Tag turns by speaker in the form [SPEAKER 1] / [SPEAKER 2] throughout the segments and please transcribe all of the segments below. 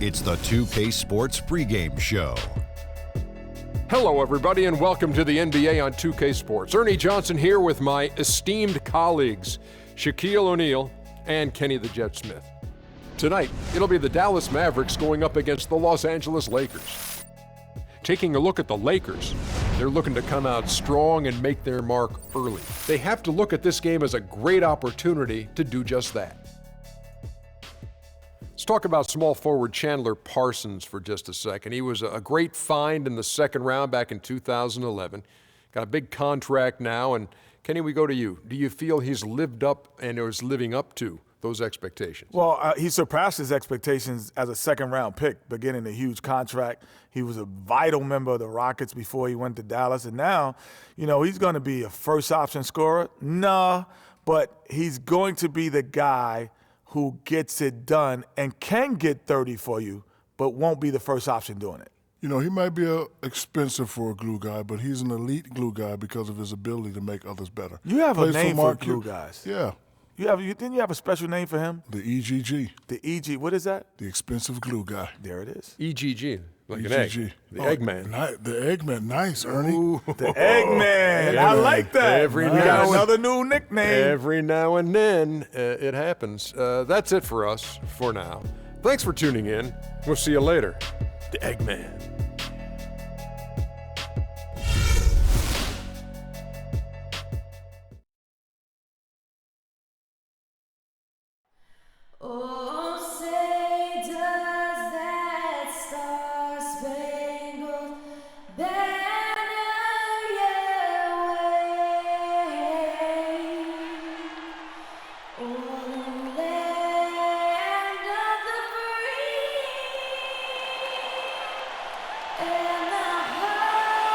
[SPEAKER 1] It's the 2K Sports pregame show.
[SPEAKER 2] Hello, everybody, and welcome to the NBA on 2K Sports. Ernie Johnson here with my esteemed colleagues, Shaquille O'Neal and Kenny the Jet Smith. Tonight, it'll be the Dallas Mavericks going up against the Los Angeles Lakers. Taking a look at the Lakers, they're looking to come out strong and make their mark early. They have to look at this game as a great opportunity to do just that. Let's talk about small forward Chandler Parsons for just a second. He was a great find in the second round back in 2011. Got a big contract now, and Kenny, we go to you. Do you feel he's lived up and is living up to those expectations?
[SPEAKER 3] Well, he surpassed his expectations as a second-round pick, beginning a huge contract. He was a vital member of the Rockets before he went to Dallas, and now, he's going to be a first-option scorer. Nah, but he's going to be the guy who gets it done and can get 30 for you, but won't be the first option doing it.
[SPEAKER 4] He might be expensive for a glue guy, but he's an elite glue guy because of his ability to make others better.
[SPEAKER 3] You have a name for glue guys.
[SPEAKER 4] Yeah.
[SPEAKER 3] Didn't you have a special name for him?
[SPEAKER 4] The EGG.
[SPEAKER 3] The EG, what is that?
[SPEAKER 4] The expensive glue guy.
[SPEAKER 3] There it is.
[SPEAKER 2] EGG, like
[SPEAKER 4] EGG.
[SPEAKER 2] an egg. The Eggman.
[SPEAKER 4] The Eggman, nice, Ernie.
[SPEAKER 3] Ooh, the Eggman, I like that. Another new nickname.
[SPEAKER 2] Every now and then it happens. That's it for us for now. Thanks for tuning in. We'll see you later. The Eggman.
[SPEAKER 5] Oh, say does that star-spangled banner yet wave o'er the land of the free and the home of progress.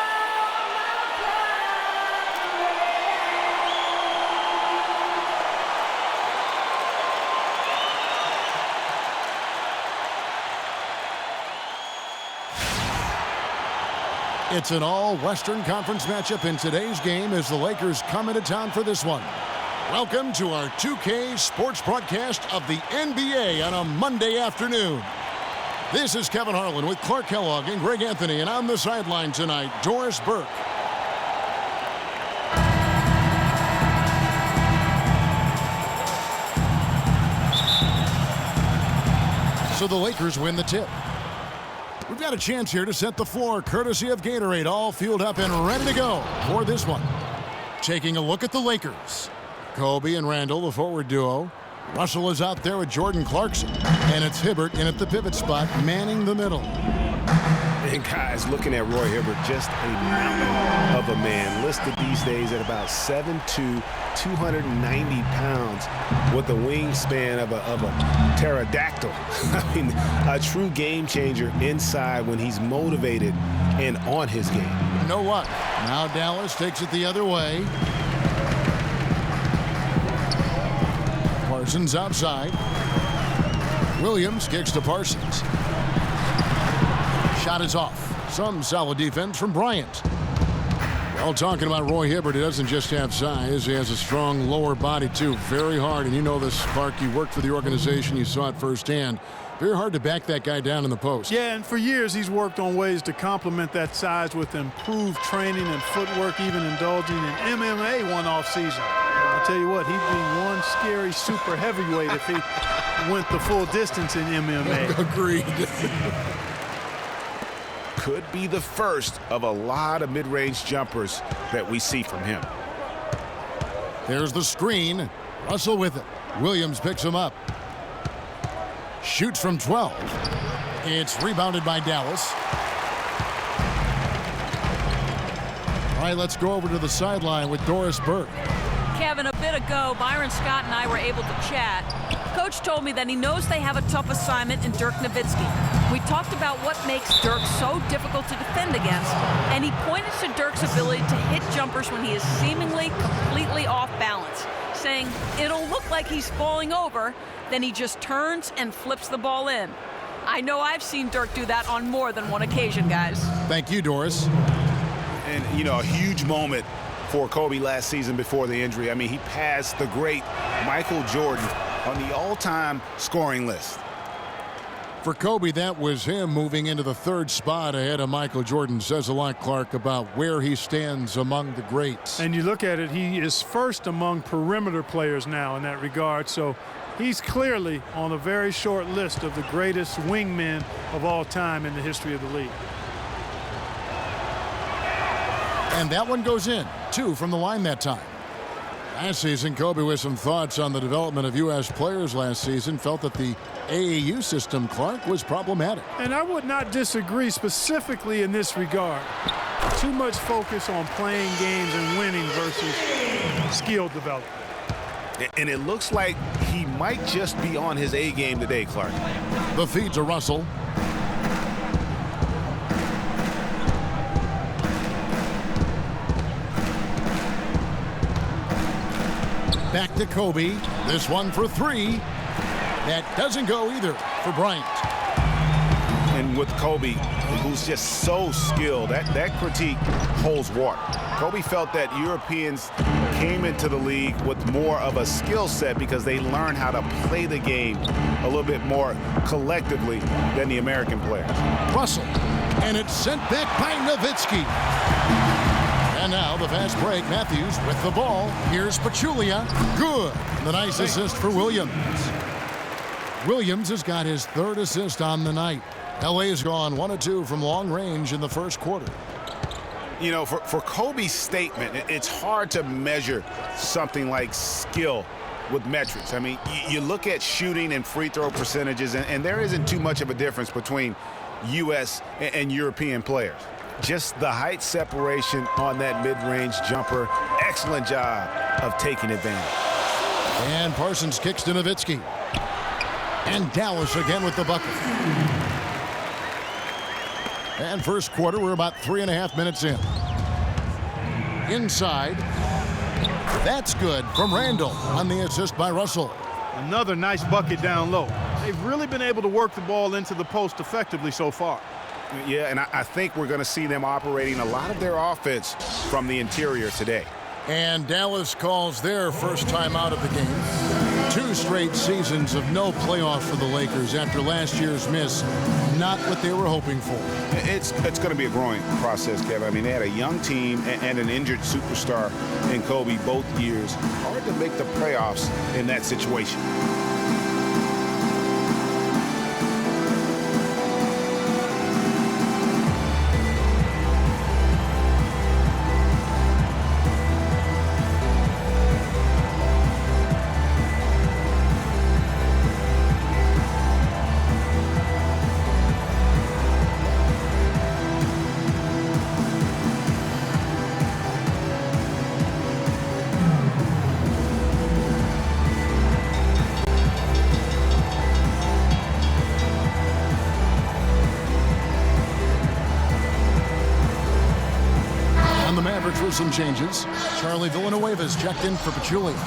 [SPEAKER 6] It's an all-Western Conference matchup in today's game as the Lakers come into town for this one. Welcome to our 2K Sports broadcast of the NBA on a Monday afternoon. This is Kevin Harlan with Clark Kellogg and Greg Anthony, and on the sideline tonight, Doris Burke. So the Lakers win the tip. We've got a chance here to set the floor, courtesy of Gatorade, all fueled up and ready to go for this one. Taking a look at the Lakers. Kobe and Randall, the forward duo. Russell is out there with Jordan Clarkson. And it's Hibbert in at the pivot spot, manning the middle.
[SPEAKER 7] And guys, looking at Roy Hibbert, just a mountain of a man, listed these days at about 7'2", 290 pounds, with the wingspan of a pterodactyl. I mean, a true game changer inside when he's motivated and on his game.
[SPEAKER 6] You know what? Now Dallas takes it the other way. Parsons outside. Williams kicks to Parsons. Shot is off. Some solid defense from Bryant. Well, talking about Roy Hibbert, he doesn't just have size. He has a strong lower body, too. Very hard. And you know this, Clark. You worked for the organization. You saw it firsthand. Very hard to back that guy down in the post.
[SPEAKER 8] Yeah, and for years he's worked on ways to complement that size with improved training and footwork, even indulging in MMA one off season. I'll tell you what, he'd be one scary super heavyweight if he went the full distance in MMA.
[SPEAKER 6] Agreed.
[SPEAKER 7] Could be the first of a lot of mid-range jumpers that we see from him.
[SPEAKER 6] There's the screen. Russell with it. Williams picks him up. Shoots from 12. It's rebounded by Dallas. All right, let's go over to the sideline with Doris Burke.
[SPEAKER 9] Kevin, a bit ago, Byron Scott and I were able to chat. Coach told me that he knows they have a tough assignment in Dirk Nowitzki. We talked about what makes Dirk so difficult to defend against, and he pointed to Dirk's ability to hit jumpers when he is seemingly completely off balance, saying it'll look like he's falling over, then he just turns and flips the ball in. I know I've seen Dirk do that on more than one occasion, guys.
[SPEAKER 6] Thank you, Doris.
[SPEAKER 7] And, a huge moment for Kobe last season before the injury. I mean, he passed the great Michael Jordan on the all-time scoring list.
[SPEAKER 6] For Kobe, that was him moving into the 3rd spot ahead of Michael Jordan. Says a lot, Clark, about where he stands among the greats.
[SPEAKER 8] And you look at it, he is first among perimeter players now in that regard. So he's clearly on a very short list of the greatest wingmen of all time in the history of the league.
[SPEAKER 6] And that one goes in. 2 from the line that time. Last season, Kobe, with some thoughts on the development of U.S. players last season, felt that the AAU system, Clark, was problematic.
[SPEAKER 8] And I would not disagree specifically in this regard. Too much focus on playing games and winning versus skill development.
[SPEAKER 7] And it looks like he might just be on his A game today, Clark.
[SPEAKER 6] The feed to Russell. Back to Kobe. This one for 3. That doesn't go either for Bryant.
[SPEAKER 7] And with Kobe, who's just so skilled, that critique holds water. Kobe felt that Europeans came into the league with more of a skill set because they learned how to play the game a little bit more collectively than the American players.
[SPEAKER 6] Russell, and it's sent back by Nowitzki. And now the fast break. Matthews with the ball. Here's Pachulia. Good. The nice assist for Williams. Williams has got his 3rd assist on the night. LA's gone 1 of 2 from long range in the 1st quarter.
[SPEAKER 7] You know, for Kobe's statement, it's hard to measure something like skill with metrics. I mean, you look at shooting and free throw percentages, and there isn't too much of a difference between U.S. and European players. Just the height separation on that mid-range jumper. Excellent job of taking advantage.
[SPEAKER 6] And Parsons kicks to Nowitzki. And Dallas again with the bucket. And 1st quarter, we're about 3.5 minutes in. Inside. That's good from Randall on the assist by Russell.
[SPEAKER 8] Another nice bucket down low. They've really been able to work the ball into the post effectively so far.
[SPEAKER 7] Yeah, and I think we're going to see them operating a lot of their offense from the interior today.
[SPEAKER 6] And Dallas calls their first time out of the game. 2 straight seasons of no playoffs for the Lakers after last year's miss. Not what they were hoping for.
[SPEAKER 7] It's going to be a growing process, Kevin. I mean, they had a young team and an injured superstar in Kobe both years. Hard to make the playoffs in that situation.
[SPEAKER 6] Some changes. Charlie Villanueva's checked in for Pachulia.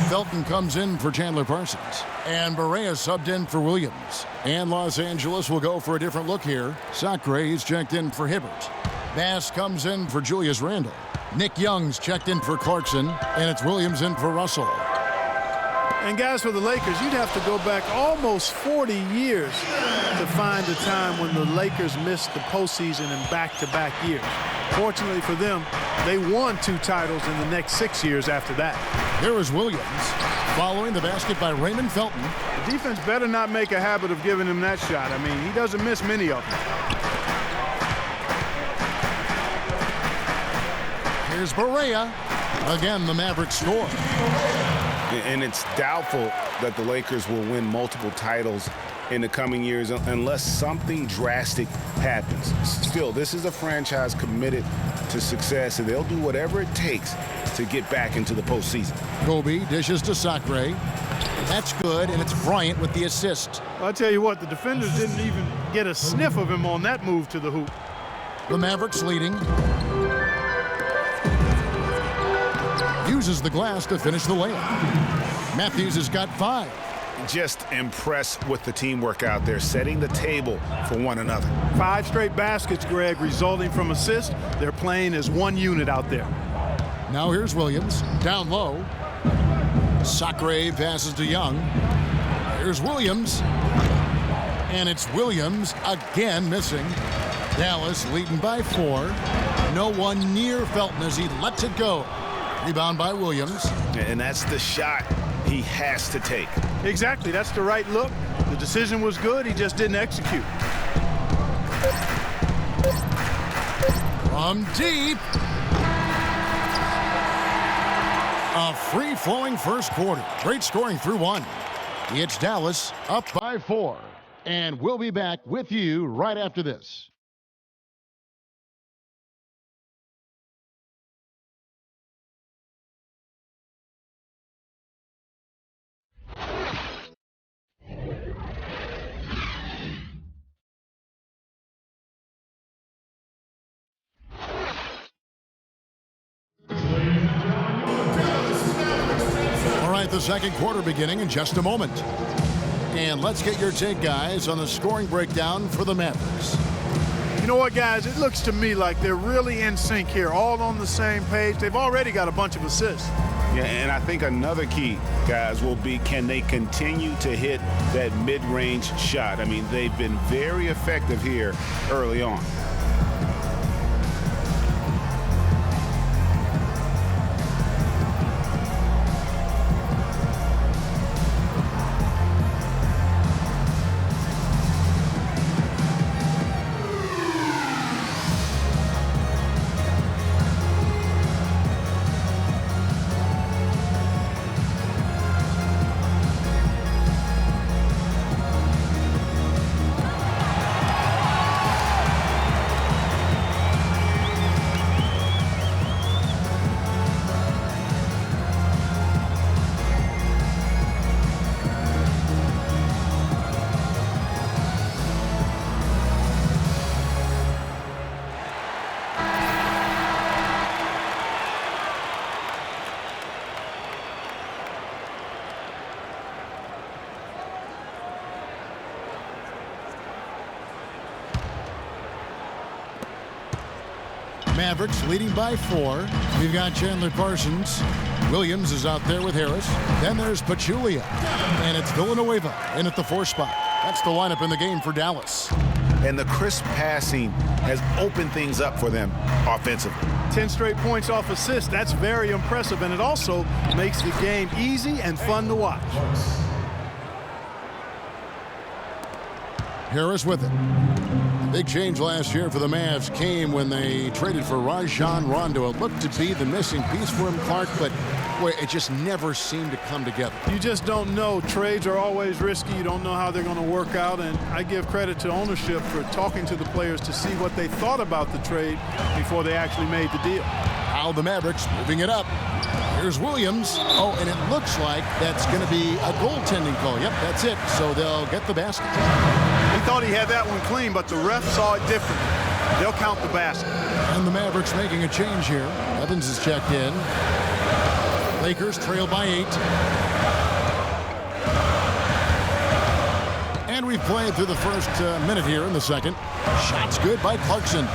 [SPEAKER 6] Felton comes in for Chandler Parsons. And Barea subbed in for Williams. And Los Angeles will go for a different look here. Sacre is checked in for Hibbert. Bass comes in for Julius Randle. Nick Young's checked in for Clarkson. And it's Williams in for Russell.
[SPEAKER 8] And guys, for the Lakers, you'd have to go back almost 40 years to find a time when the Lakers missed the postseason in back-to-back years. Fortunately for them, they won 2 titles in the next 6 years after that.
[SPEAKER 6] Here is Williams, following the basket by Raymond Felton.
[SPEAKER 8] The defense better not make a habit of giving him that shot. I mean, he doesn't miss many of them.
[SPEAKER 6] Here's Barea. Again, the Mavericks score.
[SPEAKER 7] And it's doubtful that the Lakers will win multiple titles in the coming years unless something drastic happens. Still, this is a franchise committed to success, and they'll do whatever it takes to get back into the postseason.
[SPEAKER 6] Kobe dishes to Sacre. That's good, and it's Bryant with the assist.
[SPEAKER 8] I'll tell you what, the defenders didn't even get a sniff of him on that move to the hoop.
[SPEAKER 6] The Mavericks leading. Uses the glass to finish the layup. Matthews has got 5.
[SPEAKER 7] Just impressed with the teamwork out there, setting the table for one another.
[SPEAKER 8] 5 straight baskets, Greg, resulting from assists. They're playing as one unit out there.
[SPEAKER 6] Now here's Williams, down low. Sacre passes to Young. Here's Williams. And it's Williams again missing. Dallas leading by 4. No one near Felton as he lets it go. Rebound by Williams.
[SPEAKER 7] And that's the shot he has to take.
[SPEAKER 8] Exactly. That's the right look. The decision was good. He just didn't execute.
[SPEAKER 6] From deep. A free-flowing first quarter. Great scoring through 1. It's Dallas up by 4. And we'll be back with you right after this. All right, the second quarter beginning in just a moment. And let's get your take, guys, on the scoring breakdown for the Mavericks.
[SPEAKER 8] You know what, guys? It looks to me like they're really in sync here, all on the same page. They've already got a bunch of assists.
[SPEAKER 7] Yeah, and I think another key, guys, will be can they continue to hit that mid-range shot? I mean, they've been very effective here early on.
[SPEAKER 6] Mavericks leading by 4. We've got Chandler Parsons. Williams is out there with Harris. Then there's Pachulia. And it's Villanueva in at the 4 spot. That's the lineup in the game for Dallas.
[SPEAKER 7] And the crisp passing has opened things up for them offensively.
[SPEAKER 8] 10 straight points off assists. That's very impressive, and it also makes the game easy and fun to watch.
[SPEAKER 6] Harris with it. The big change last year for the Mavs came when they traded for Rajon Rondo. It looked to be the missing piece for him, Clark, but boy, it just never seemed to come together.
[SPEAKER 8] You just don't know. Trades are always risky. You don't know how they're going to work out, and I give credit to ownership for talking to the players to see what they thought about the trade before they actually made the deal.
[SPEAKER 6] Now the Mavericks moving it up. Here's Williams. Oh, and it looks like that's going to be a goaltending call. Yep, that's it. So they'll get the basket.
[SPEAKER 8] He thought he had that one clean, but the ref saw it differently. They'll count the basket.
[SPEAKER 6] And the Mavericks making a change here. Evans is checked in. Lakers trail by 8. And we've played through the first minute here in the second. Shots good by Clarkson.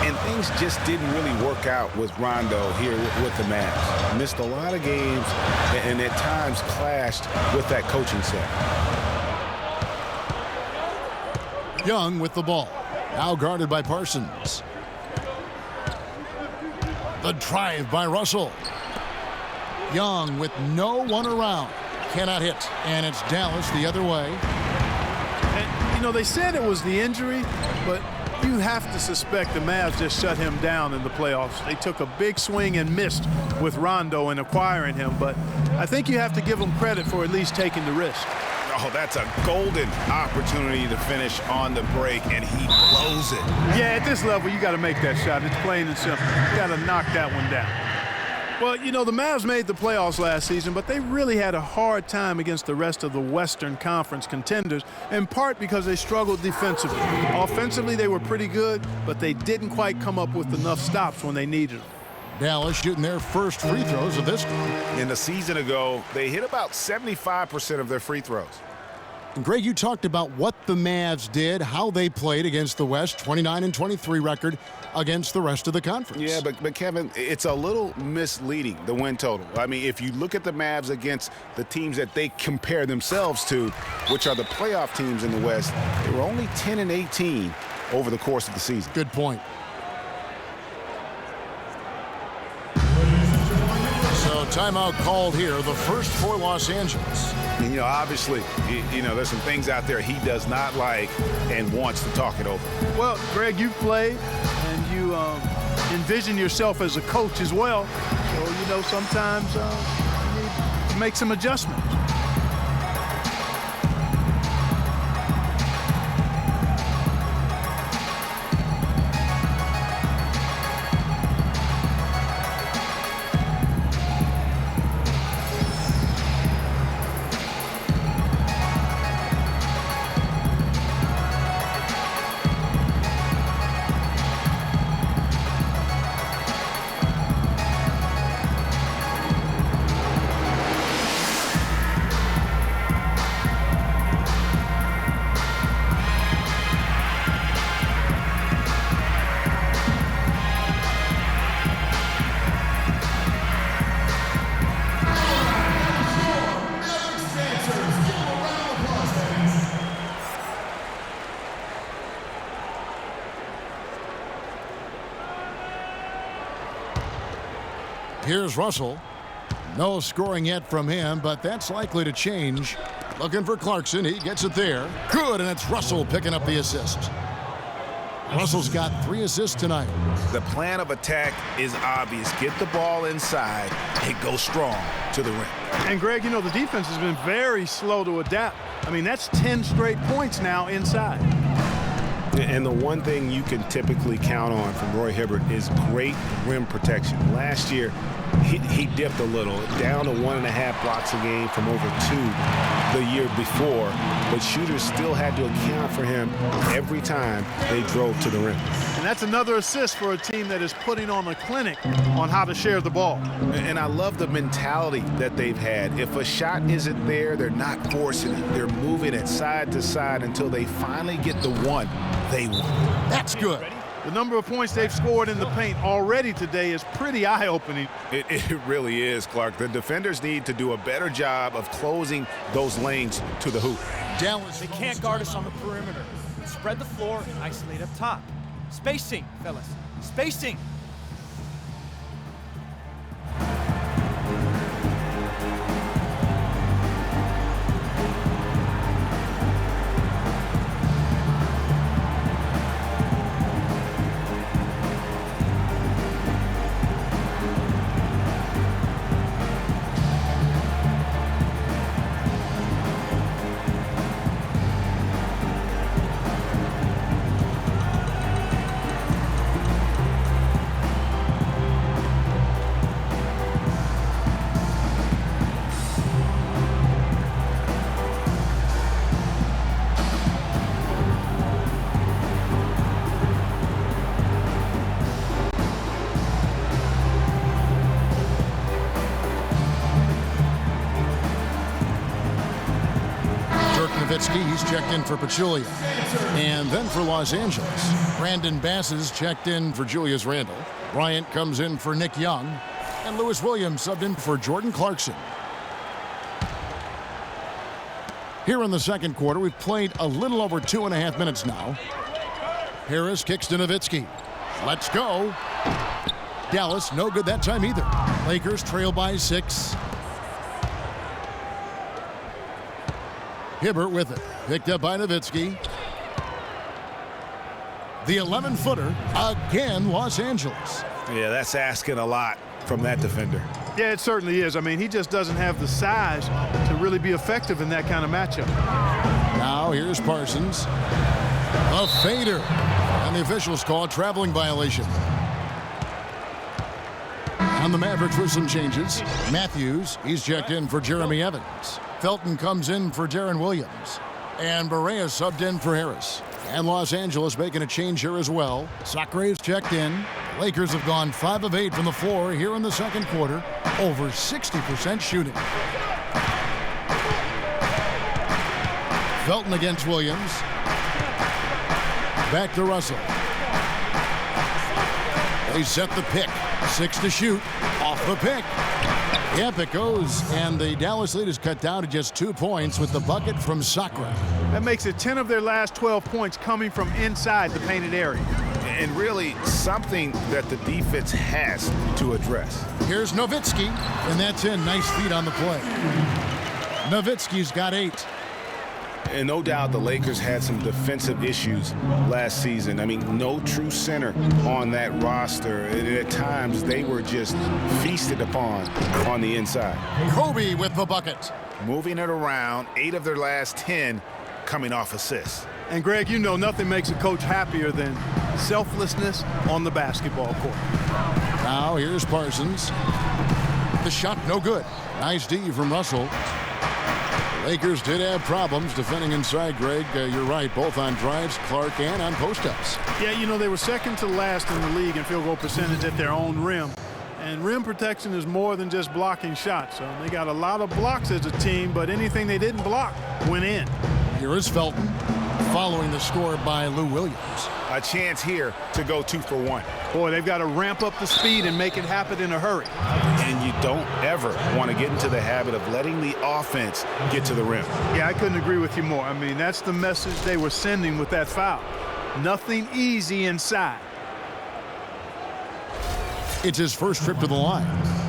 [SPEAKER 7] And things just didn't really work out with Rondo here with the Mavs. Missed a lot of games and at times clashed with that coaching staff.
[SPEAKER 6] Young with the ball. Now guarded by Parsons. The drive by Russell. Young with no one around. Cannot hit. And it's Dallas the other way.
[SPEAKER 8] And, you know, they said it was the injury, but you have to suspect the Mavs just shut him down in the playoffs. They took a big swing and missed with Rondo in acquiring him, but I think you have to give them credit for at least taking the risk.
[SPEAKER 7] Oh, that's a golden opportunity to finish on the break, and he blows it.
[SPEAKER 8] Yeah, at this level, you got to make that shot. It's plain and simple. You got to knock that one down. Well, you know, the Mavs made the playoffs last season, but they really had a hard time against the rest of the Western Conference contenders, in part because they struggled defensively. Offensively, they were pretty good, but they didn't quite come up with enough stops when they needed them.
[SPEAKER 6] Dallas shooting their first free throws of this game.
[SPEAKER 7] In the season ago, they hit about 75% of their free throws.
[SPEAKER 6] And Greg, you talked about what the Mavs did, how they played against the West, 29-23 record against the rest of the conference.
[SPEAKER 7] Yeah, but Kevin, it's a little misleading, the win total. I mean, if you look at the Mavs against the teams that they compare themselves to, which are the playoff teams in the West, they were only 10-18 over the course of the season.
[SPEAKER 6] Good point. So timeout called here, the first for Los Angeles.
[SPEAKER 7] And, obviously, there's some things out there he does not like and wants to talk it over.
[SPEAKER 8] Well, Greg, you've played and you envision yourself as a coach as well. So, sometimes you need to make some adjustments.
[SPEAKER 6] Here's Russell. No scoring yet from him, but that's likely to change. Looking for Clarkson. He gets it there. Good, and it's Russell picking up the assist. Russell's got 3 assists tonight.
[SPEAKER 7] The plan of attack is obvious. Get the ball inside and go strong to the rim.
[SPEAKER 8] And, Greg, the defense has been very slow to adapt. I mean, that's 10 straight points now inside.
[SPEAKER 7] And the one thing you can typically count on from Roy Hibbert is great rim protection. Last year, he dipped a little, down to 1.5 blocks a game from over 2 the year before, but shooters still had to account for him every time they drove to the rim.
[SPEAKER 8] And that's another assist for a team that is putting on a clinic on how to share the ball.
[SPEAKER 7] And I love the mentality that they've had. If a shot isn't there, they're not forcing it. They're moving it side to side until they finally get the one they want.
[SPEAKER 6] That's good.
[SPEAKER 8] The number of points they've scored in the paint already today is pretty eye-opening.
[SPEAKER 7] It really is, Clark. The defenders need to do a better job of closing those lanes to the hoop.
[SPEAKER 6] Dallas.
[SPEAKER 10] They can't guard us on the perimeter. Spread the floor and isolate up top. Spacing, fellas. Spacing.
[SPEAKER 6] He's checked in for Pachulia. And then for Los Angeles, Brandon Bass is checked in for Julius Randle. Bryant comes in for Nick Young. And Lewis Williams subbed in for Jordan Clarkson. Here in the second quarter, we've played a little over 2.5 minutes now. Harris kicks to Nowitzki. Let's go. Dallas, no good that time either. Lakers trail by 6. Hibbert with it. Picked up by Nowitzki. The 11-footer again, Los Angeles.
[SPEAKER 7] Yeah, that's asking a lot from that defender.
[SPEAKER 8] Yeah, it certainly is. I mean, he just doesn't have the size to really be effective in that kind of matchup.
[SPEAKER 6] Now here's Parsons. A fader. And the officials call a traveling violation. On the Mavericks with some changes. Matthews, he's checked in for Jeremy Evans. Felton comes in for Darren Williams. And Barea subbed in for Harris. And Los Angeles making a change here as well. Sacre is checked in. Lakers have gone 5 of 8 from the floor here in the second quarter. Over 60% shooting. Felton against Williams. Back to Russell. They set the pick. 6 to shoot. Off the pick. Yep, it goes. And the Dallas lead is cut down to just 2 points with the bucket from Sakra.
[SPEAKER 8] That makes it 10 of their last 12 points coming from inside the painted area.
[SPEAKER 7] And really something that the defense has to address.
[SPEAKER 6] Here's Nowitzki, and that's in. Nice feed on the play. Nowitzki's got 8.
[SPEAKER 7] And no doubt the Lakers had some defensive issues last season. I mean, no true center on that roster. And at times, they were just feasted upon on the inside.
[SPEAKER 6] Kobe with the bucket.
[SPEAKER 7] Moving it around, 8 of their last 10 coming off assists.
[SPEAKER 8] And Greg, you know nothing makes a coach happier than selflessness on the basketball court.
[SPEAKER 6] Now here's Parsons. The shot no good. Nice D from Russell. Lakers did have problems defending inside, Greg. You're right, both on drives, Clark, and on post-ups.
[SPEAKER 8] Yeah, you know, they were second to last in the league in field goal percentage at their own rim. And rim protection is more than just blocking shots. So they got a lot of blocks as a team, but anything they didn't block went in.
[SPEAKER 6] Here is Felton, following the score by Lou Williams.
[SPEAKER 7] A chance here to go 2 for 1.
[SPEAKER 8] Boy, they've got to ramp up the speed and make it happen in a hurry.
[SPEAKER 7] And you don't ever want to get into the habit of letting the offense get to the rim.
[SPEAKER 8] Yeah, I couldn't agree with you more. I mean, that's the message they were sending with that foul. Nothing easy inside.
[SPEAKER 6] It's his first trip to the line.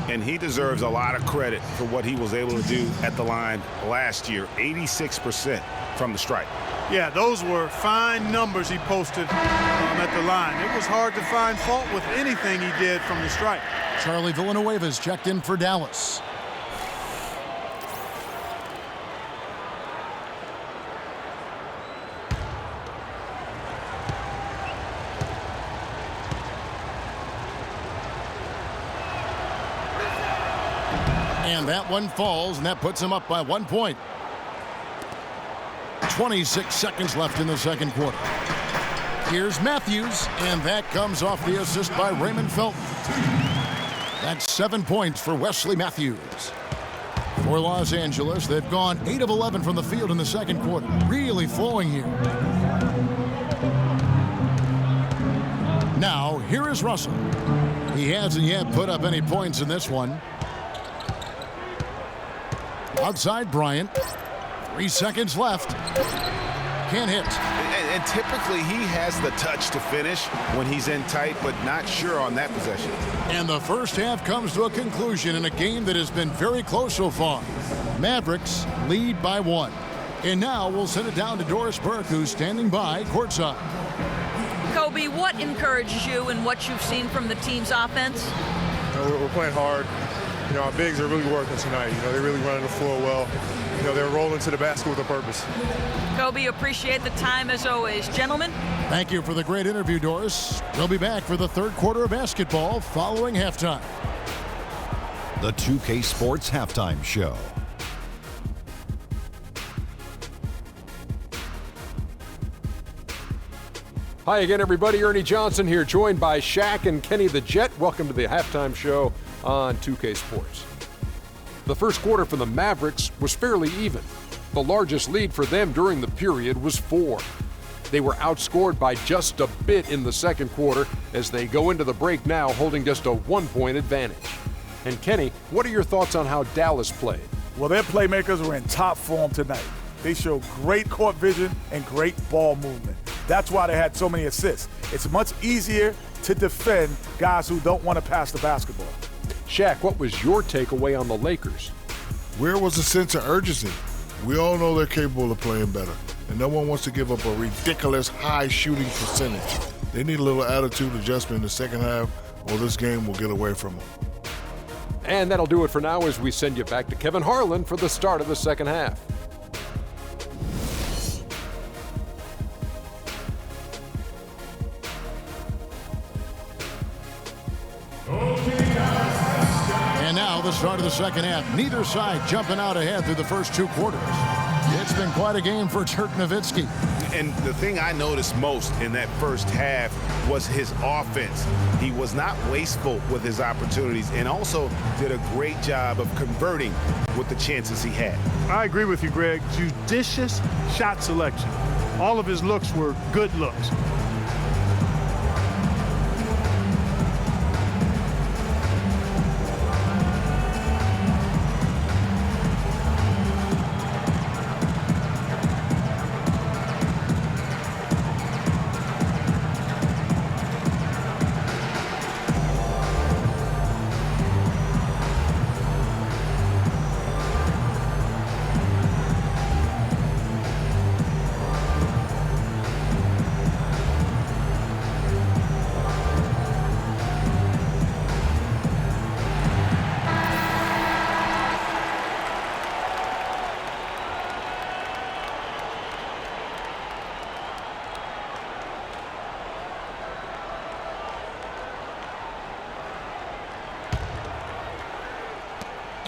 [SPEAKER 7] And he deserves a lot of credit for what he was able to do at the line last year. 86% from the stripe.
[SPEAKER 8] Yeah, those were fine numbers he posted at the line. It was hard to find fault with anything he did from the stripe.
[SPEAKER 6] Charlie Villanueva's checked in for Dallas. And that one falls, and that puts him up by 1 point. 26 seconds left in the second quarter. Here's Matthews, and that comes off the assist by Raymond Felton. That's 7 points for Wesley Matthews. For Los Angeles, they've gone 8 of 11 from the field in the second quarter. Really flowing here. Now, here is Russell. He hasn't yet put up any points in this one. Outside Bryant. 3 seconds left. Can't hit.
[SPEAKER 7] And typically he has the touch to finish when he's in tight, but not sure on that possession.
[SPEAKER 6] And the first half comes to a conclusion in a game that has been very close so far. Mavericks lead by 1. And now we'll send it down to Doris Burke, who's standing by courtside.
[SPEAKER 9] Kobe, what encourages you in what you've seen from the team's offense?
[SPEAKER 11] We're playing hard. Our bigs are really working tonight. They're really running the floor well. They're rolling to the basket with a purpose.
[SPEAKER 9] Kobe, appreciate the time as always. Gentlemen.
[SPEAKER 6] Thank you for the great interview, Doris. We'll be back for the third quarter of basketball following halftime.
[SPEAKER 1] The 2K Sports Halftime Show.
[SPEAKER 2] Hi again, everybody. Ernie Johnson here, joined by Shaq and Kenny the Jet. Welcome to the halftime show on 2K Sports. The first quarter for the Mavericks was fairly even. The largest lead for them during the period was 4. They were outscored by just a bit in the second quarter as they go into the break now holding just a 1-point advantage. And Kenny, what are your thoughts on how Dallas played?
[SPEAKER 3] Well, their playmakers were in top form tonight. They showed great court vision and great ball movement. That's why they had so many assists. It's much easier to defend guys who don't want to pass the basketball.
[SPEAKER 2] Shaq, what was your takeaway on the Lakers?
[SPEAKER 4] Where was the sense of urgency? We all know they're capable of playing better, and no one wants to give up a ridiculous high shooting percentage. They need a little attitude adjustment in the second half, or this game will get away from them.
[SPEAKER 2] And that'll do it for now as we send you back to Kevin Harlan for the start of the second half.
[SPEAKER 6] And now the start of the second half. Neither side jumping out ahead through the first 2 quarters. It's been quite a game for Dirk Nowitzki.
[SPEAKER 7] And the thing I noticed most in that first half was his offense. He was not wasteful with his opportunities and also did a great job of converting with the chances he had.
[SPEAKER 8] I agree with you, Greg. Judicious shot selection. All of his looks were good looks.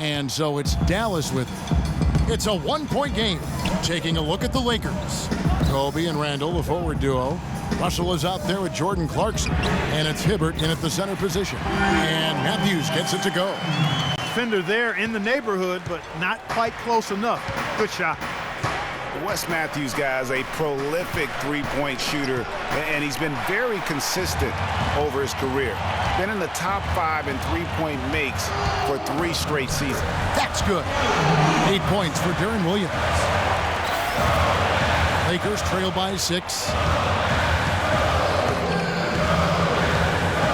[SPEAKER 6] And so it's Dallas with it. It's a one-point game. Taking a look at the Lakers. Kobe and Randall, the forward duo. Russell is out there with Jordan Clarkson. And it's Hibbert in at the center position. And Matthews gets it to go.
[SPEAKER 8] Defender there in the neighborhood, but not quite close enough. Good shot.
[SPEAKER 7] Wes Matthews, guys, a prolific three-point shooter, and he's been very consistent over his career. Been in the top 5 in three-point makes for 3 straight seasons.
[SPEAKER 6] That's good. 8 points for Darren Williams. Lakers trail by 6.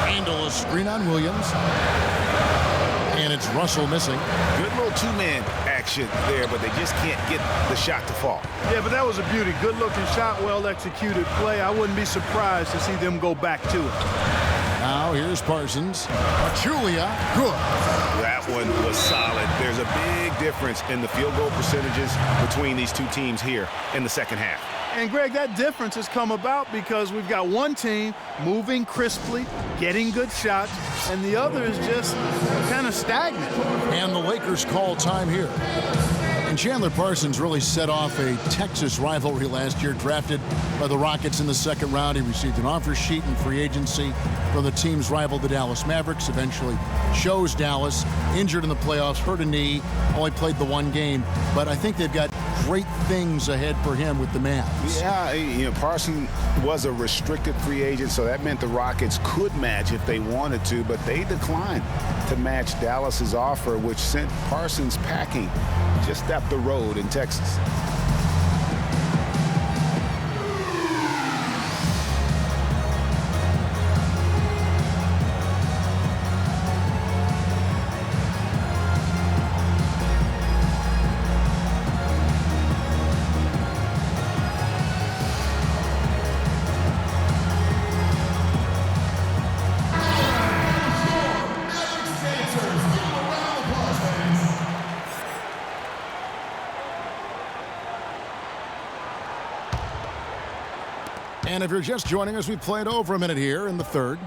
[SPEAKER 6] Handle a screen on Williams. And it's Russell missing.
[SPEAKER 7] Good little two-man action there, but they just can't get the shot to fall.
[SPEAKER 8] Yeah, but that was a beauty. Good-looking shot, well-executed play. I wouldn't be surprised to see them go back to it.
[SPEAKER 6] Now here's Parsons. Pachulia, good.
[SPEAKER 7] That one was solid. There's a big difference in the field goal percentages between these two teams here in the second half.
[SPEAKER 8] And, Greg, that difference has come about because we've got one team moving crisply, getting good shots, and the other is just kind of stagnant.
[SPEAKER 6] And the Lakers call time here. And Chandler Parsons really set off a Texas rivalry last year, drafted by the Rockets in the second round. He received an offer sheet in free agency from the team's rival, the Dallas Mavericks. Eventually chose Dallas, injured in the playoffs, hurt a knee, only played the one game. But I think they've got great things ahead for him with the Mavs.
[SPEAKER 7] Yeah, Parsons was a restricted free agent, so that meant the Rockets could match if they wanted to, but they declined to match Dallas's offer, which sent Parsons packing just up the road in Texas.
[SPEAKER 6] And if you're just joining us, we played over a minute here in the third.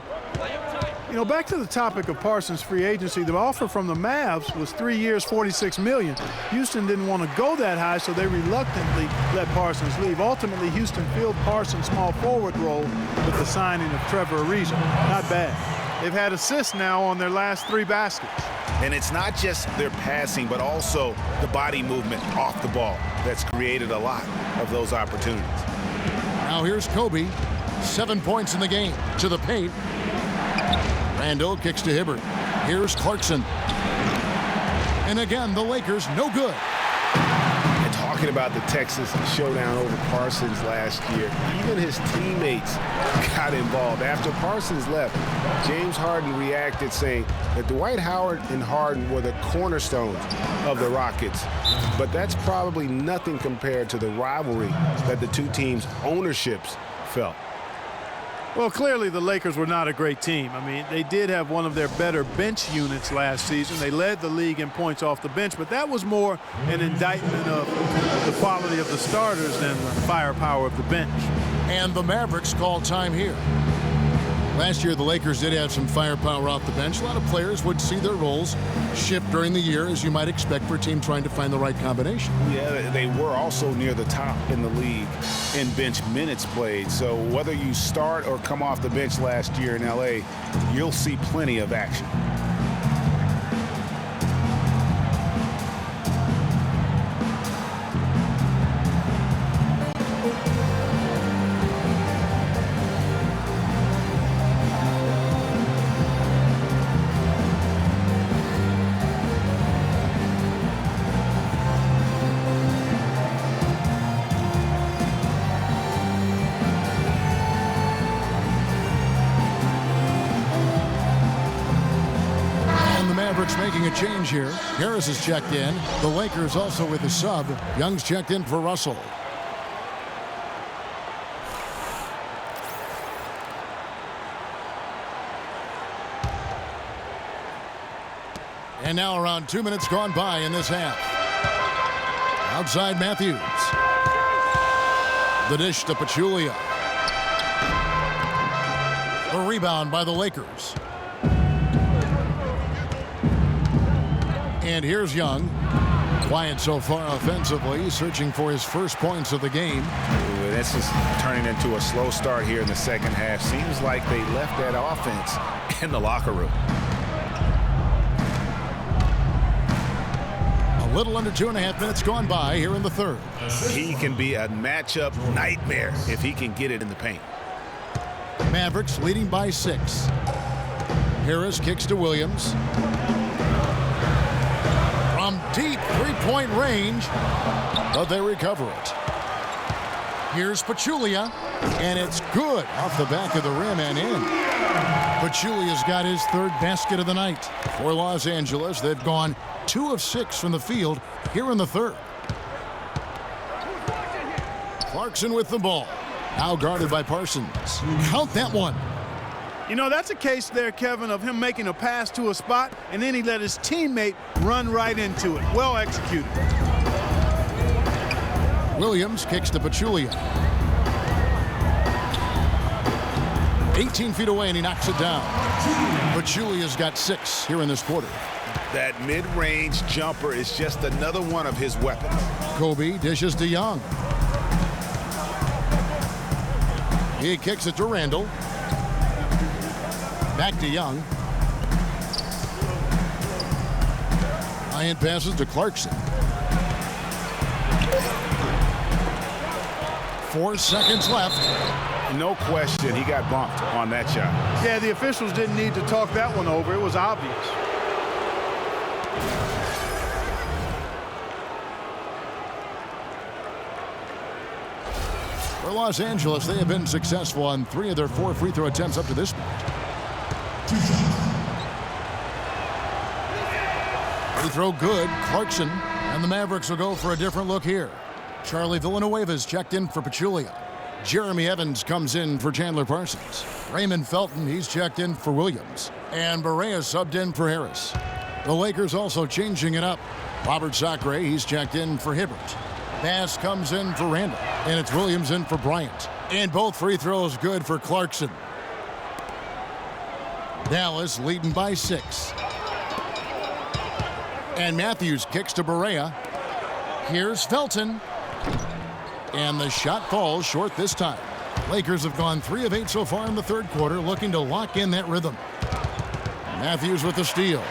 [SPEAKER 8] You know, back to the topic of Parsons' free agency, the offer from the Mavs was 3 years, $46 million. Houston didn't want to go that high, so they reluctantly let Parsons leave. Ultimately, Houston filled Parsons' small forward role with the signing of Trevor Ariza. Not bad. They've had assists now on their last 3 baskets.
[SPEAKER 7] And it's not just their passing, but also the body movement off the ball that's created a lot of those opportunities.
[SPEAKER 6] Now here's Kobe. 7 points in the game. To the paint. Randall kicks to Hibbert. Here's Clarkson. And again, the Lakers no good.
[SPEAKER 7] And talking about the Texas showdown over Parsons last year, even his teammates got involved. After Parsons left, James Harden reacted saying that Dwight Howard and Harden were the cornerstones of the Rockets. But that's probably nothing compared to the rivalry that the two teams' ownerships felt.
[SPEAKER 8] Well, clearly the Lakers were not a great team. I mean, they did have one of their better bench units last season. They led the league in points off the bench, but that was more an indictment of the quality of the starters than the firepower of the bench.
[SPEAKER 6] And the Mavericks call time here. Last year, the Lakers did have some firepower off the bench. A lot of players would see their roles shift during the year, as you might expect for a team trying to find the right combination.
[SPEAKER 7] Yeah, they were also near the top in the league in bench minutes played. So whether you start or come off the bench last year in L.A., you'll see plenty of action.
[SPEAKER 6] Making a change here. Harris is checked in. The Lakers also with a sub. Young's checked in for Russell. And now around 2 minutes gone by in this half. Outside Matthews. The dish to Pachulia. A rebound by the Lakers. And here's Young. Quiet so far offensively, searching for his first points of the game.
[SPEAKER 7] Ooh, this is turning into a slow start here in the second half. Seems like they left that offense in the locker room.
[SPEAKER 6] A little under 2.5 minutes gone by here in the third.
[SPEAKER 7] He can be a matchup nightmare if he can get it in the paint.
[SPEAKER 6] Mavericks leading by 6. Harris kicks to Williams. From deep three-point range, but they recover it. Here's Pachulia, and it's good off the back of the rim and in. Pachulia's got his third basket of the night. For Los Angeles, they've gone 2 of 6 from the field here in the third. Clarkson with the ball. Now guarded by Parsons. Count that one.
[SPEAKER 8] You know, that's a case there, Kevin, of him making a pass to a spot, and then he let his teammate run right into it. Well executed.
[SPEAKER 6] Williams kicks to Pachulia. 18 feet away, and he knocks it down. Pachulia's got 6 here in this quarter.
[SPEAKER 7] That mid-range jumper is just another one of his weapons.
[SPEAKER 6] Kobe dishes to Young. He kicks it to Randall. Back to Young. Ryan passes to Clarkson. 4 seconds left.
[SPEAKER 7] No question, he got bumped on that shot.
[SPEAKER 8] Yeah, the officials didn't need to talk that one over. It was obvious.
[SPEAKER 6] For Los Angeles, they have been successful on 3 of their 4 free throw attempts up to this point. Free throw good. Clarkson. And the Mavericks will go for a different look here. Charlie Villanueva's checked in for Pachulia. Jeremy Evans comes in for Chandler Parsons. Raymond Felton, he's checked in for Williams. And Barea subbed in for Harris. The Lakers also changing it up. Robert Sacre, he's checked in for Hibbert. Bass comes in for Randall. And it's Williams in for Bryant. And both free throws good for Clarkson. Dallas leading by 6. And Matthews kicks to Barea. Here's Felton. And the shot falls short this time. Lakers have gone 3 of 8 so far in the third quarter, looking to lock in that rhythm. Matthews with the steal.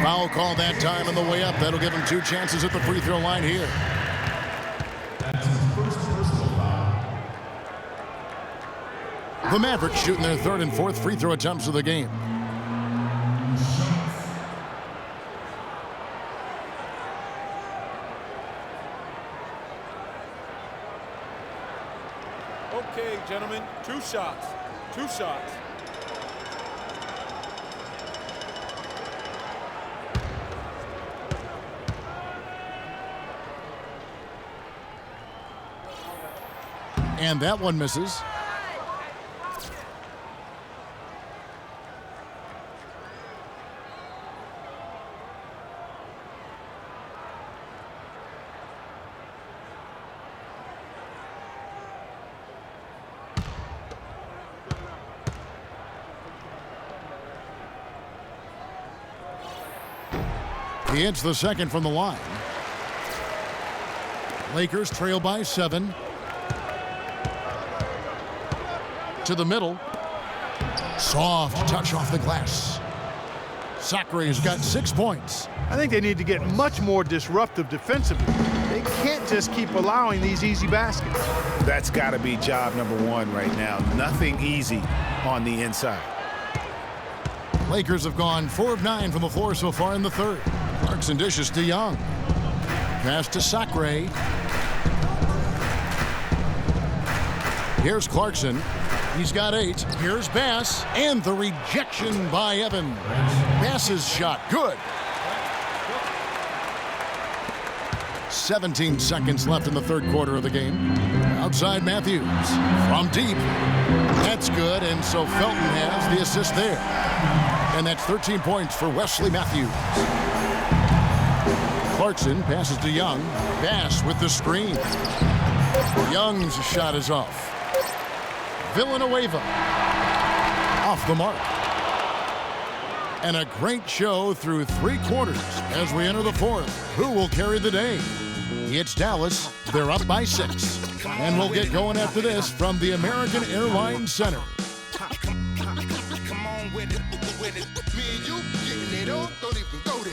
[SPEAKER 6] Foul call that time on the way up. That'll give him 2 chances at the free throw line here. The Mavericks shooting their 3rd and 4th free throw attempts of the game.
[SPEAKER 12] Okay, gentlemen, 2 shots. 2 shots.
[SPEAKER 6] And that one misses. He hits the second from the line. Lakers trail by 7. To the middle. Soft touch off the glass. Sacre's got 6 points.
[SPEAKER 8] I think they need to get much more disruptive defensively. They can't just keep allowing these easy baskets.
[SPEAKER 7] That's got to be job number 1 right now. Nothing easy on the inside.
[SPEAKER 6] Lakers have gone 4 of 9 from the floor so far in the third. Clarkson dishes to Young. Pass to Sacre. Here's Clarkson. He's got 8. Here's Bass. And the rejection by Evans. Bass's shot. Good. 17 seconds left in the third quarter of the game. Outside Matthews. From deep. That's good. And so Felton has the assist there. And that's 13 points for Wesley Matthews. Clarkson passes to Young. Bass with the screen. Young's shot is off. Villanueva off the mark. And a great show through 3 quarters as we enter the fourth. Who will carry the day? It's Dallas. They're up by 6. And we'll get going after this from the American Airlines Center.
[SPEAKER 13] Come on with it. Me and you getting it on. Don't even go there.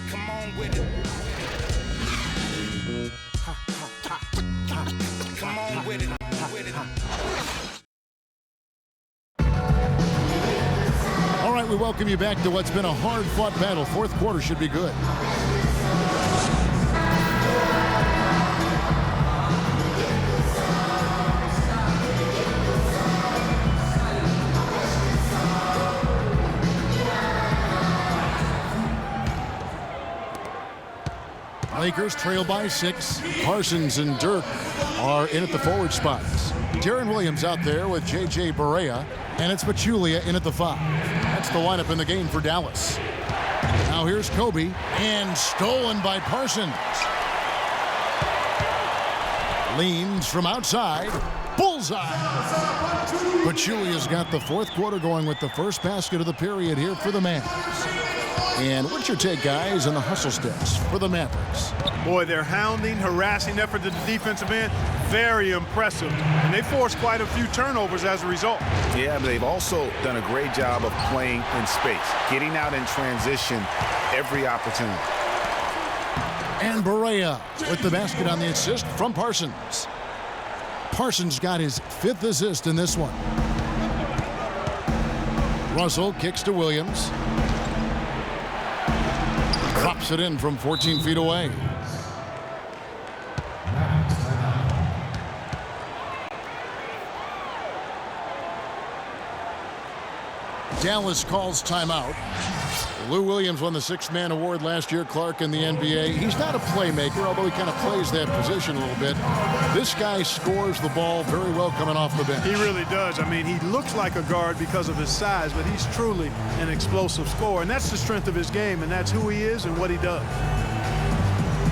[SPEAKER 13] Come on with it. Come on with it.
[SPEAKER 6] All right, we welcome you back to what's been a hard-fought battle. Fourth quarter should be good. Lakers trail by 6. Parsons and Dirk are in at the forward spots. Deron Williams out there with J.J. Barea, and it's Pachulia in at the 5. That's the lineup in the game for Dallas. Now here's Kobe, and stolen by Parsons. Leans from outside. Bullseye. Pachulia's got the fourth quarter going with the first basket of the period here for the Mavs. And what's your take, guys, on the hustle steps for the Mavericks?
[SPEAKER 8] Boy, their hounding, harassing effort to the defensive end, very impressive. And they forced quite a few turnovers as a result.
[SPEAKER 7] Yeah, but they've also done a great job of playing in space, getting out in transition every opportunity.
[SPEAKER 6] And Barea with the basket on the assist from Parsons. Parsons got his 5th assist in this one. Russell kicks to Williams. Drops it in from 14 feet away. Dallas calls timeout. Lou Williams won the 6th man award last year, Clark, in the NBA. He's not a playmaker, although he kind of plays that position a little bit. This guy scores the ball very well coming off the bench.
[SPEAKER 8] He really does. I mean, he looks like a guard because of his size, but he's truly an explosive scorer. And that's the strength of his game, and that's who he is and what he does.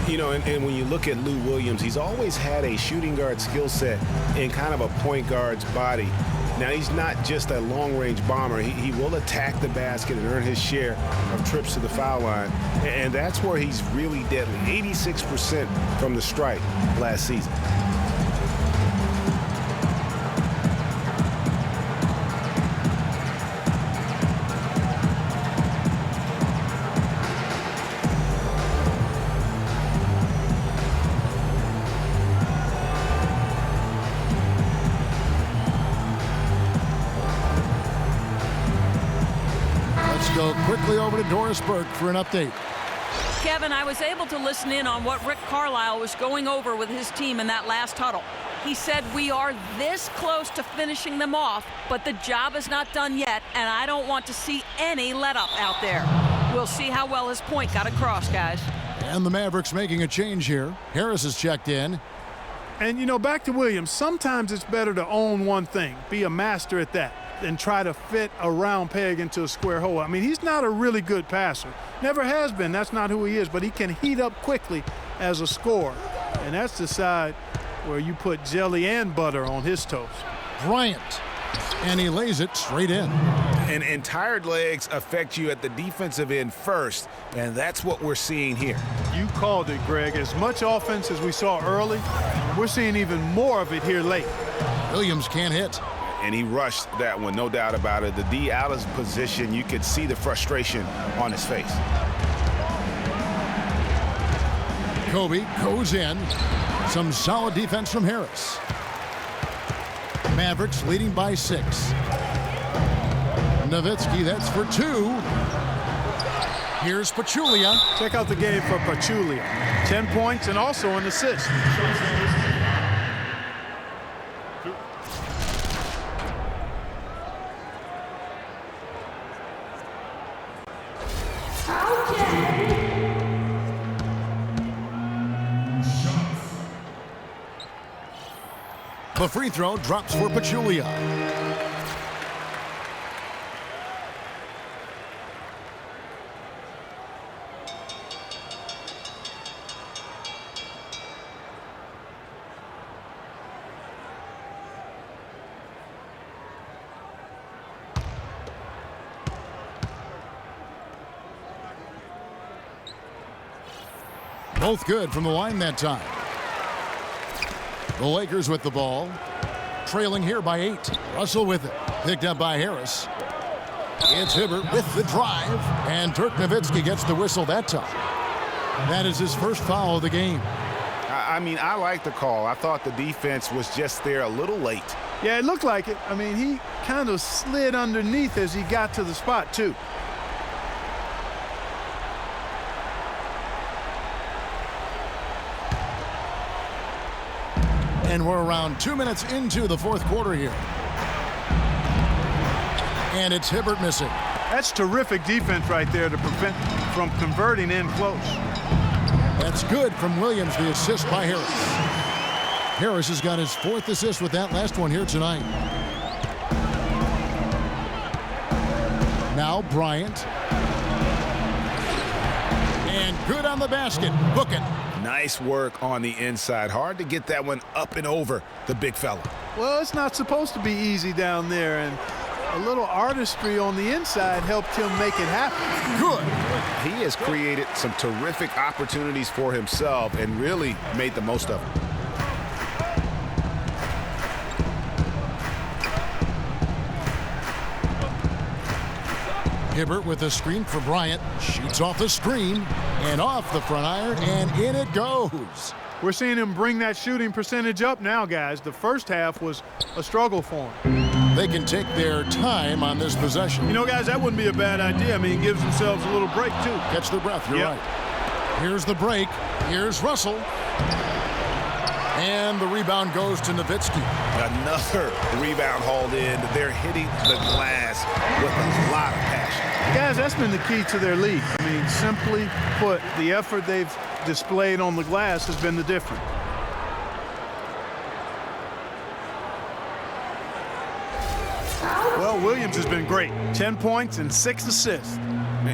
[SPEAKER 7] You know, and when you look at Lou Williams, he's always had a shooting guard skill set in kind of a point guard's body. Now, he's not just a long-range bomber. He will attack the basket and earn his share of trips to the foul line. And that's where he's really deadly. 86% from the stripe last season.
[SPEAKER 6] Go quickly over to Doris Burke for an update.
[SPEAKER 9] Kevin, I was able to listen in on what Rick Carlisle was going over with his team in that last huddle. He said, we are this close to finishing them off, but the job is not done yet, and I don't want to see any let-up out there. We'll see how well his point got across, guys.
[SPEAKER 6] And the Mavericks making a change here. Harris is checked in.
[SPEAKER 8] And, you know, back to Williams, sometimes it's better to own one thing, be a master at that, and try to fit a round peg into a square hole. I mean, he's not a really good passer. Never has been. That's not who he is. But he can heat up quickly as a scorer. And that's the side where you put jelly and butter on his toast.
[SPEAKER 6] Bryant And he lays it straight in.
[SPEAKER 7] And tired legs affect you at the defensive end first, and that's what we're seeing here.
[SPEAKER 8] You called it, Greg. As much offense as we saw early, we're seeing even more of it here late.
[SPEAKER 6] Williams can't hit.
[SPEAKER 7] And he rushed that one, no doubt about it. The D out of position, you could see the frustration on his face.
[SPEAKER 6] Kobe goes in. Some solid defense from Harris. Mavericks leading by 6. Nowitzki, that's for 2. Here's Pachulia.
[SPEAKER 8] Check out the game for Pachulia. 10 points and also an assist.
[SPEAKER 6] The free throw drops for Pachulia. Both good from the line that time. The Lakers with the ball. Trailing here by 8. Russell with it. Picked up by Harris. It's Hibbert with the drive. And Dirk Nowitzki gets the whistle that time. That is his first foul of the game.
[SPEAKER 7] I mean, I like the call. I thought the defense was just there a little late.
[SPEAKER 8] Yeah, it looked like it. I mean, he kind of slid underneath as he got to the spot, too.
[SPEAKER 6] And we're around 2 minutes into the fourth quarter here. And it's Hibbert missing.
[SPEAKER 8] That's terrific defense right there to prevent from converting in close.
[SPEAKER 6] That's good from Williams, the assist by Harris. Harris has got his 4th assist with that last one here tonight. Now Bryant. And good on the basket. Book it.
[SPEAKER 7] Nice work on the inside. Hard to get that one up and over the big fella.
[SPEAKER 8] Well, it's not supposed to be easy down there, and a little artistry on the inside helped him make it happen.
[SPEAKER 6] Good.
[SPEAKER 7] He has created some terrific opportunities for himself and really made the most of them.
[SPEAKER 6] Hibbert with a screen for Bryant. Shoots off the screen and off the front iron, and in it goes.
[SPEAKER 8] We're seeing him bring that shooting percentage up now, guys. The first half was a struggle for him.
[SPEAKER 6] They can take their time on this possession.
[SPEAKER 8] You know, guys, that wouldn't be a bad idea. I mean, it gives themselves a little break, too.
[SPEAKER 6] Catch their breath, you're right. Here's the break. Here's Russell. And the rebound goes to Nowitzki.
[SPEAKER 7] Another rebound hauled in. They're hitting the glass with a lot of passion.
[SPEAKER 8] Guys, that's been the key to their lead. I mean, simply put, the effort they've displayed on the glass has been the difference. Well, Williams has been great. 10 points and 6 assists.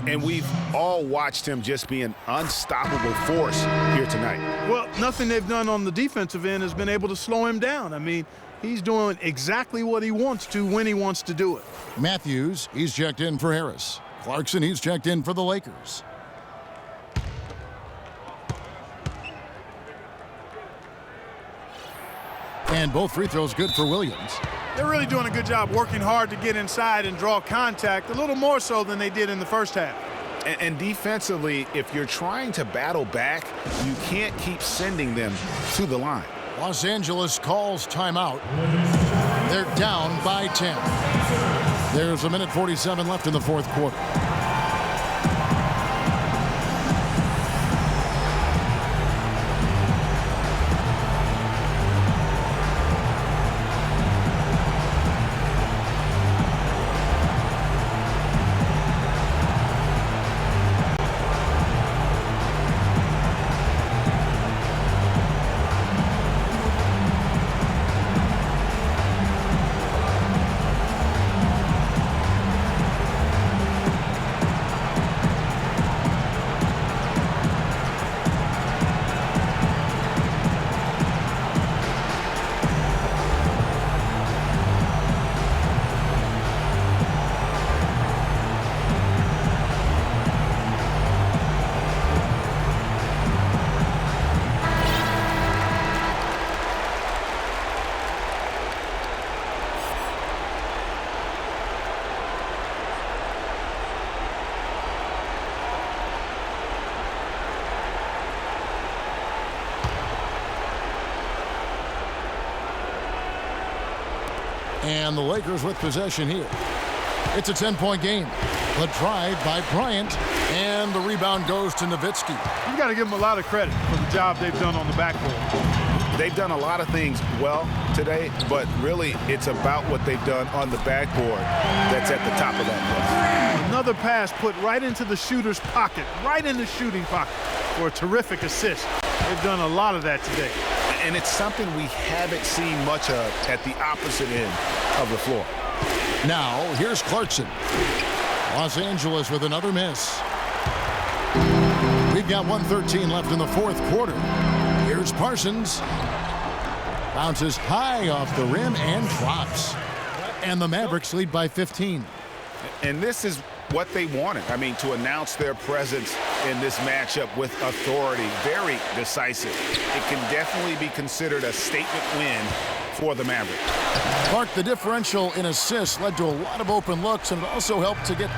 [SPEAKER 7] And we've all watched him just be an unstoppable force here tonight.
[SPEAKER 8] Well, nothing they've done on the defensive end has been able to slow him down. I mean, he's doing exactly what he wants to when he wants to do it.
[SPEAKER 6] Matthews, he's checked in for Harris. Clarkson, he's checked in for the Lakers. And both free throws good for Williams.
[SPEAKER 8] They're really doing a good job working hard to get inside and draw contact, a little more so than they did in the first half.
[SPEAKER 7] And defensively, if you're trying to battle back, you can't keep sending them to the line.
[SPEAKER 6] Los Angeles calls timeout. They're down by 10. There's 1:47 left in the fourth quarter. And the Lakers with possession here. It's a 10-point game. The drive by Bryant, and the rebound goes to Nowitzki.
[SPEAKER 8] You got to give them a lot of credit for the job they've done on the backboard.
[SPEAKER 7] They've done a lot of things well today, but really it's about what they've done on the backboard that's at the top of that list.
[SPEAKER 8] Another pass put right into the shooter's pocket, right in the shooting pocket for a terrific assist. They've done a lot of that today.
[SPEAKER 7] And it's something we haven't seen much of at the opposite end of the floor.
[SPEAKER 6] Now, here's Clarkson. Los Angeles with another miss. We've got 1:13 left in the fourth quarter. Here's Parsons. Bounces high off the rim and drops. And the Mavericks lead by 15.
[SPEAKER 7] And this is what they wanted. I mean, to announce their presence in this matchup with authority, very decisive. It can definitely be considered a statement win for the Mavericks.
[SPEAKER 6] Clark, the differential in assists led to a lot of open looks, and it also helped to get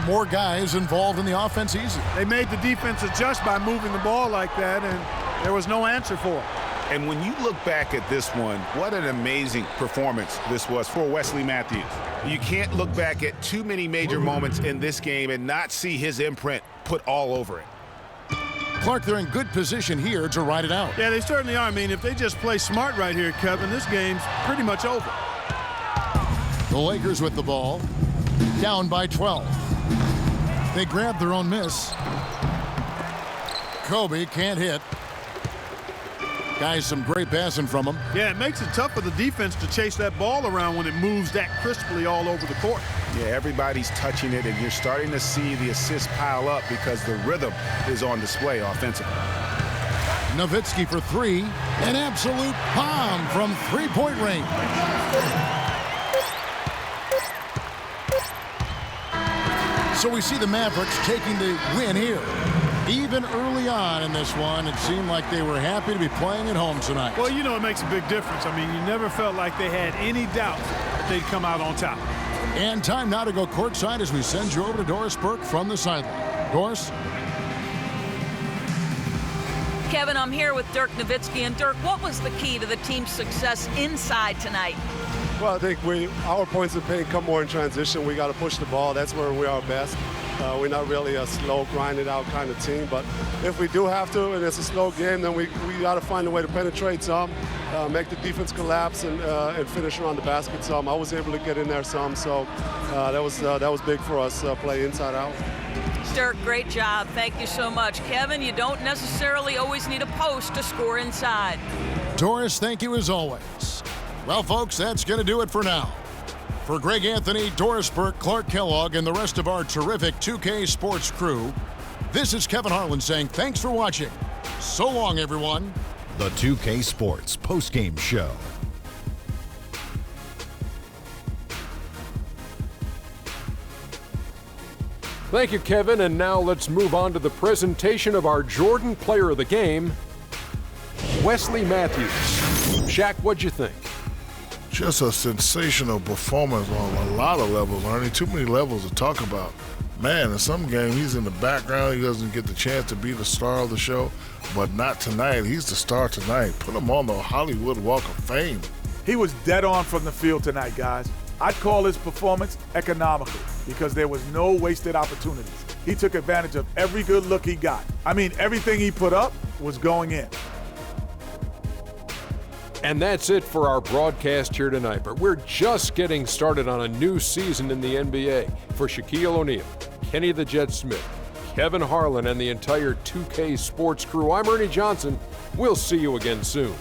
[SPEAKER 6] more guys involved in the offense easy.
[SPEAKER 8] They made the defense adjust by moving the ball like that, and there was no answer for it.
[SPEAKER 7] And when you look back at this one, what an amazing performance this was for Wesley Matthews. You can't look back at too many major moments in this game and not see his imprint put all over it.
[SPEAKER 6] Clark, they're in good position here to ride it out.
[SPEAKER 8] Yeah, they certainly are. I mean, if they just play smart right here, Kevin, this game's pretty much over.
[SPEAKER 6] The Lakers with the ball, down by 12. They grab their own miss. Kobe can't hit. Guys, some great passing from him.
[SPEAKER 8] Yeah, it makes it tough for the defense to chase that ball around when it moves that crisply all over the court.
[SPEAKER 7] Yeah, everybody's touching it, and you're starting to see the assists pile up because the rhythm is on display offensively.
[SPEAKER 6] Nowitzki for three. An absolute bomb from three-point range. So we see the Mavericks taking the win here. Even early on in this one, it seemed like they were happy to be playing at home tonight.
[SPEAKER 8] Well, you know, it makes a big difference. I mean, you never felt like they had any doubt that they'd come out on top.
[SPEAKER 6] And time now to go courtside as we send you over to Doris Burke from the sideline. Doris?
[SPEAKER 9] Kevin, I'm here with Dirk Nowitzki. And Dirk, what was the key to the team's success inside tonight?
[SPEAKER 14] Well, I think our points of pain come more in transition. We got to push the ball. That's where we are best. We're not really a slow, grinded out kind of team. But if we do have to, and it's a slow game, then we got to find a way to penetrate some, make the defense collapse, and finish around the basket some. I was able to get in there some, so that was big for us, play inside out.
[SPEAKER 9] Dirk, great job. Thank you so much. Kevin, you don't necessarily always need a post to score inside.
[SPEAKER 6] Doris, thank you as always. Well, folks, that's going to do it for now. For Greg Anthony, Doris Burke, Clark Kellogg, and the rest of our terrific 2K Sports crew, this is Kevin Harlan saying thanks for watching. So long, everyone.
[SPEAKER 1] The 2K Sports postgame show.
[SPEAKER 2] Thank you, Kevin. And now let's move on to the presentation of our Jordan Player of the Game, Wesley Matthews. Shaq, what'd you think?
[SPEAKER 4] Just a sensational performance on a lot of levels, Ernie. Too many levels to talk about. Man, in some game, he's in the background. He doesn't get the chance to be the star of the show, but not tonight. He's the star tonight. Put him on the Hollywood Walk of Fame.
[SPEAKER 3] He was dead on from the field tonight, guys. I'd call his performance economical because there was no wasted opportunities. He took advantage of every good look he got. I mean, everything he put up was going in.
[SPEAKER 2] And that's it for our broadcast here tonight. But we're just getting started on a new season in the NBA. For Shaquille O'Neal, Kenny the Jet Smith, Kevin Harlan, and the entire 2K Sports crew, I'm Ernie Johnson. We'll see you again soon.